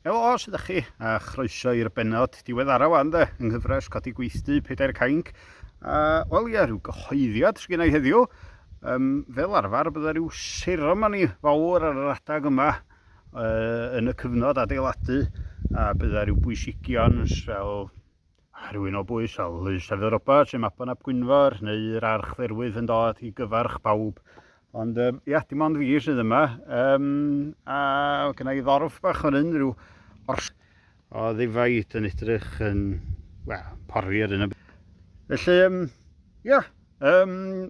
Helo, sut ydych chi? A chroeso i'r benod diweddara wan de, yng nghyfres codi gweithdy Pedair Cainc. Wel ie, rhyw gyhoeddiad sy'n gennau heddiw. Fel arfer, bydda rhyw seremoni fawr ar yr adag yma yn y cyfnod adeiladu. A bydda rhyw bwysigion fel rhywun o bwys fel Lewis Ewythr Roberts, Mabon ap Gwynfor, neu'r archdderwydd yn dod i gyfarch pawb. Ond ia, dim ond fi sydd yma. A gyda i ddorf bach o'n un, rhyw o ddifaid yn edrych yn, pori'r yn y... Felly, ia,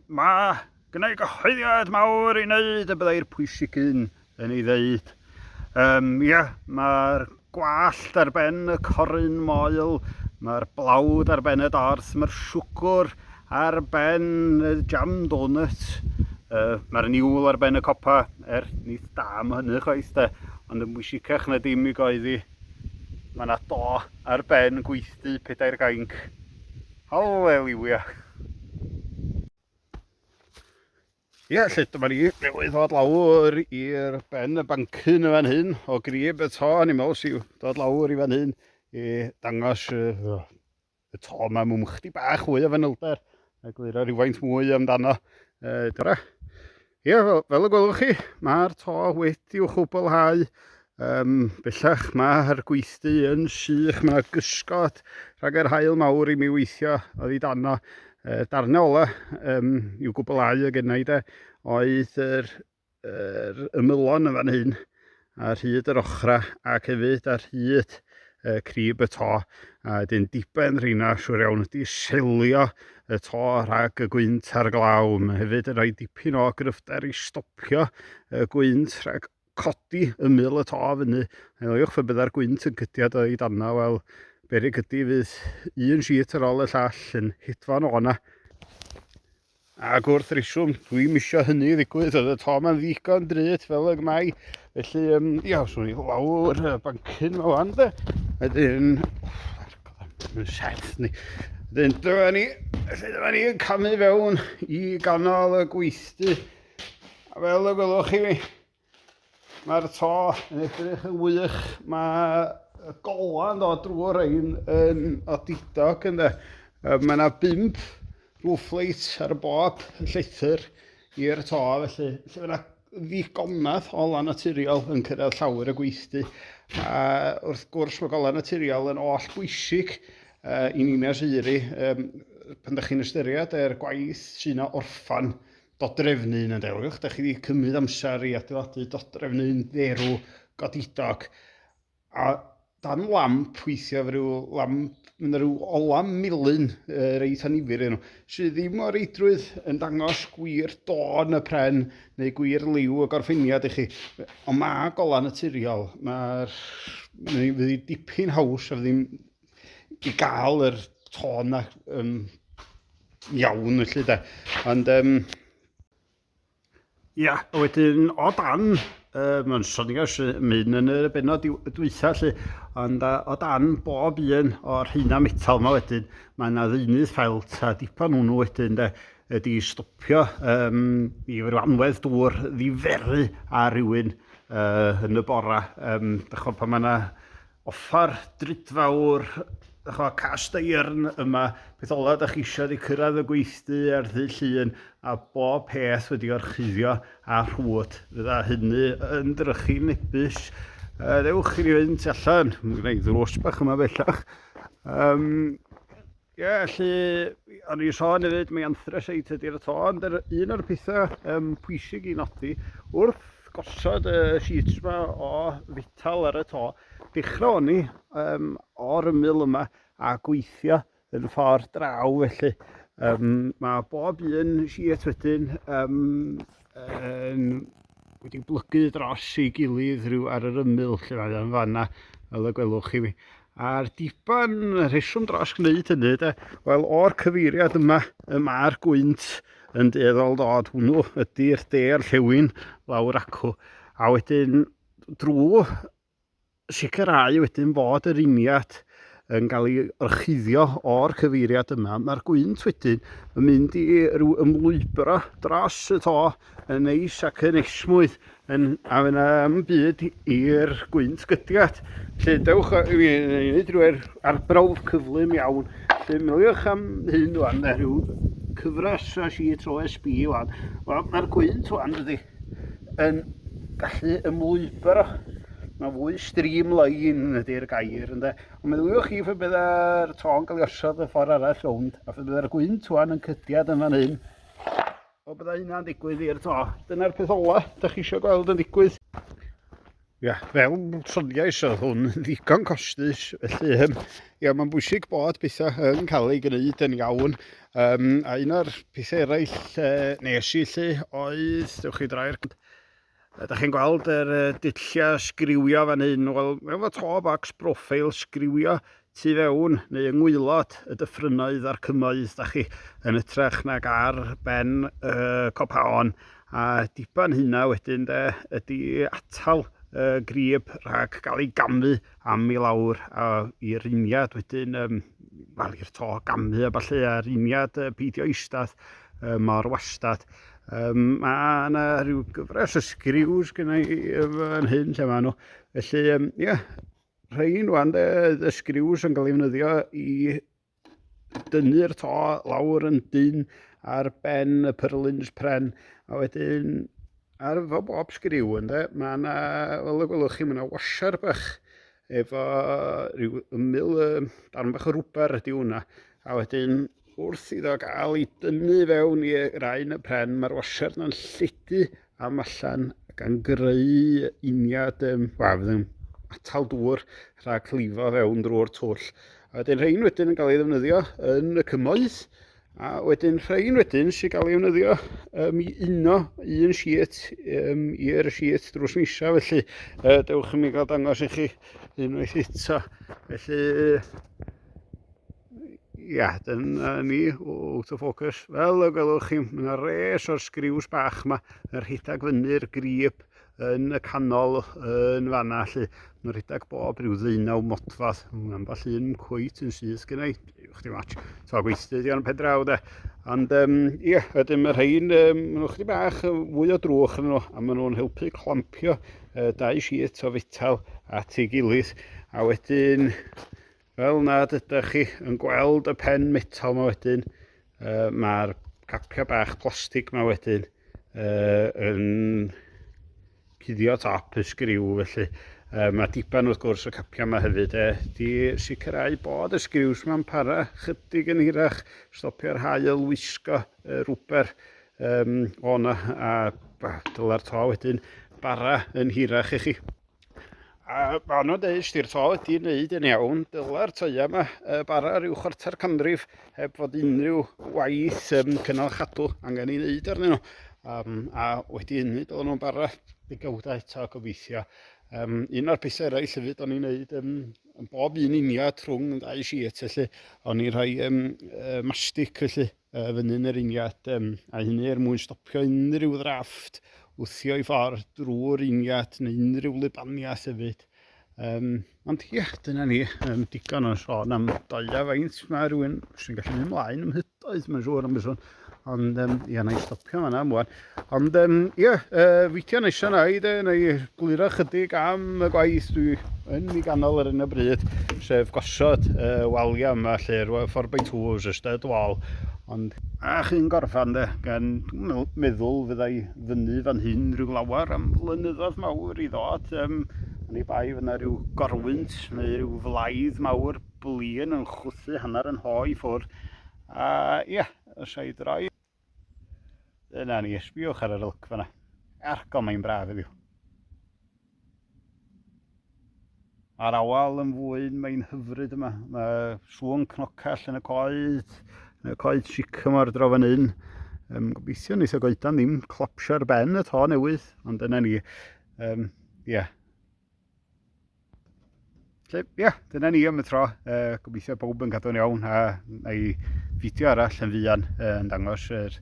mae gyda i gyhoeddiad mawr i wneud y byddai'r pwysicyn yn ei ddeud. Ia, mae'r gwallt ar ben y coryn moel, mae'r blawd ar ben y dorth, mae'r siwgr ar ben y jam donut, mae'r niwl ar ben y copa, nid da am hynny chwaith de, ond yn bwysicach na dim i goeddi. Mae yna do ar ben gweithdy Pedair Cainc. Halleluia. Ie, lle dyma ni newydd ddod lawr i'r ben y bancyn y fan hyn o grib y to. Ni'n meddwl sy'n dod lawr i fan hyn i dangos y to yma mwm chdi bach fwy o fanylder a gliro rhywfaint mwy amdano. Dyra. Ie, fel y gwelwch chi, mae'r to wedi'w chwblhau. Bellach mae'r gweithdy yn sych, mae yna gysgod rhag yr haul mawr i mi weithio oddi dano. Darnau ola i'w gwblhau o gennau de, oedd yr ymylon yn fan hyn ar hyd yr ochra ac hefyd ar hyd crib y to. A dyn diben rheina siwr iawn wedi selio y to rhag y gwynt ar glaw. Mae hefyd yn rhoi dipyn o gryfder i stopio y gwynt rhag codi ymyl y to fyny. Eliwch fe bydda'r gwynt yn cydiad o'i dana, wel, beryg ydy fydd un sheet ar ôl y llall yn hedfan o'na. Ac wrth reswm, dwi'n isio hynny ddigwydd, oedd y to ma'n ddigon drud fel y gmai. Felly, ia, swn i lawr y bancyn yma wan de. Wedyn, Wedyn, dyma ni yn camu fewn i ganol y gweithdy. A fel y gwelwch chi fi, mae'r to yn edrych yn wych, mae y golan dod drwy'r rhain yn odidog ynddo. Mae yna 5 roof-light ar bob llethr i'r to, felly mae yna ddigonaeth o gola naturiol yn cyrraedd llawer y gweithdy. A wrth gwrs mae gola naturiol yn oll bwysig i ni'n asuri pan ydych chi'n ystyried gwaith sy'n orffan dodrefnu'n yn delwch. Da chi wedi cymryd amser i adeiladu dodrefnu'n dderw godidog. A dan lamp weithio fe rhyw olam milyn reit anifyr enw, sydd ddim o reidrwydd yn dangos gwir don y pren neu gwir liw y gorffeniad i chi. Ond mae gola naturiol, fydd dipyn haws a ddim i gael yr tôn iawn felly de. Ond ia, wedyn o dan, mae'n sonios mynd yn y benod dwytha lle, ond o dan bob un o'r rheina metal yma wedyn, mae yna ddeunydd ffelt a dipan hwnnw wedyn de, ydi stopio i ryw anwedd dŵr ddiferu a rhywun yn y bora. Pan mae yna offer drydfawr, cast eirn yma, beth ola da chi eisiau di cyrraedd y gweithdy ar ddydd llun a bob peth wedi orchuddio a rhwyd. Fydda hynny yn drychu nebus. Dewch i ni fynd allan, mae'n gwneud ddrws bach yma bellach. Ie, felly, o'n i sôn hefyd, mae anthracite ydy'r to, ond un o'r pethau pwysig i nodi, wrth gosod y sheets yma o fetal ar y to, dechrau ni o'r ymyl yma a gweithio yn ffordd draw felly. Mae bob un sheet wedyn wedi blygu dros ei gilydd rhyw ar yr ymyl lle mae yn fanna, fel y gwelwch chi fi. A'r diban rheswm dros gwneud hynny de, wel o'r cyfeiriad yma, mae'r gwynt yn dueddol dod, hwnnw ydy'r de'r llewyn lawr acw. A wedyn drwy sicrhau wedyn fod yr uniad yn cael ei orchuddio o'r cyfeiriad yma, mae'r gwynt wedyn yn mynd i ryw ymlwybro dros y to yn neis ac yn esmwydd A fyna am byd i'r gwynt gydiad. Lle dewch i wneud rhyw'r arbrawf cyflym iawn. Lle miliwch am hyn wan, rhyw cyfres a sheet OSB wan. Mae'r gwynt wan dydi yn gallu ymlwybro. Mae fwy streamline ydy'r gair ynde. Ond meddyliwch chi fe bydda'r to'n cael ei osod y ffordd arall rownd a fe bydda'r gwynt wan yn cydiad yn fan hyn. O bydda hynna'n digwydd i'r to. Dyna'r peth ola, da chi eisiau gweld yn digwydd. Ia, fel troniais oedd hwn ddigon costus, felly mae'n bwysig bod bethau yn cael ei gwneud yn iawn. A un o'r pethau eraill nes i lle oedd, dewch chi drai'r... Da chi'n gweld yr dulliau sgriwio fan hyn, wel, efo to box profile sgriwio tu fewn neu yng ngwaelod y dyffrynoedd a'r cymoedd da chi yn ytrach nag ar ben copaon, a diban hynna wedyn ydy atal grib rhag gael ei gamu am i lawr i'r uniad wedyn wel i'r to gamu a falle a'r uniad peidio eistedd mor wastad. Mae yna rhyw gyfres o sgriws gyda i fan hyn lle maen nhw, felly ie. Rhain wan y sgriws yn cael ei ddefnyddio i dynnu'r to lawr yn dyn ar ben y purlins pren, a wedyn ar efo bob sgriw ynde, mae yna, fel y gwelwch chi, mae yna washer bach efo rhyw ymyl darn bach o rwber ydy hwnna, a wedyn wrth iddo gael ei dynnu fewn i'r ain y pren, mae'r washer yna'n lledu am allan gan greu uniad atal dŵr rhag llifo fewn drwy'r twll. A wedyn rhain wedyn yn cael ei ddefnyddio yn y cymoedd, a wedyn rhain wedyn sy'n cael ei ddefnyddio i uno un sheet i'r sheet drws nisa, felly dewch i mi gael dangos i chi unwaith eto. Felly, ia, dyna ni, out of focus. Fel y gwelwch chi, mae yna res o'r sgriws bach yma yn rhedeg fyny'r grib yn y canol yn fanna, lle mae'n rhedeg bob rhyw 19 modfadd. Mae'n ball un cweit yn syth gyda i, chdi match, so gweithdy di o'n pen draw de. Ond ie, wedyn mae rhain, maen nhw chdi bach fwy o drwch yn nhw, a maen nhw'n helpu clampio 2 sheet o fetal at ei gilydd. A wedyn, fel nad ydych chi yn gweld y pen metal yma wedyn, mae'r capia bach plastig yma wedyn yn cuddio top y sgriw, felly mae diban wrth gwrs y capia yma hefyd di sicrhau bod y sgriws yma'n para chydig yn hirach, stopio'r haul wisgo rwber o'na, a dyla'r to wedyn bara yn hirach i chi. A ma' nhw'n deud ystyr to wedi wneud yn iawn, dyla'r toia yma bara ryw 1/4 canrif heb fod unrhyw waith cynnal chadw angen ei wneud arnyn nhw. A wedi hynny dylen nhw'n bara digawda eto gobeithio. Un o'r pethau eraill hefyd o'n i'n wneud yn bob un uniad rhwng 2 sheet, felly o'n i'n rhoi mastic felly fyny'n yr uniad, a hynny mwyn stopio unrhyw ddrafft wthio i ffordd drwy'r uniad neu unrhyw libaniaeth hefyd. Ond ie, dyna ni, digon o'n sôn am doia faint. Mae rhywun sy'n gallu mynd ymlaen ymhydoedd, mae'n siŵr am byswn. Ond ie, na i stopio fan'na mwan. Ond ie, fideo nesaf na i de, na i gliro chydig am y gwaith dwi yn ei ganol ar hyn o bryd, sef gosod waliau yma lle, 4x2s, y stud wall. Ond a chi'n gorffan de, gan meddwl fyddai fyny fan hyn rhyw lawar am flynyddoedd mawr i ddod. Yn ei bai fyna rhyw gorwynt neu rhyw flaidd mawr blin yn chwthu hanner yn ho i ffwrdd. A ie, os ai droi. Dyna ni, sbiwch ar yr ilc fan'na. Argo mae'n braf heddiw. A'r awal yn fwyn, mae'n hyfryd yma. Mae sŵn cnocall yn y coed, sycamore draw fan hyn. Gobeithio wneith y goedan ddim clopsio'r ben y to newydd, ond dyna ni. Ie. Ie, dyna ni am y tro. Gobeithio bob yn cadw'n iawn, a neu fideo arall yn fuan yn dangos yr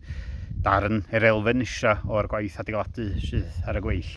darn, yr elfen isa o'r gwaith adeiladu sydd ar y gweill.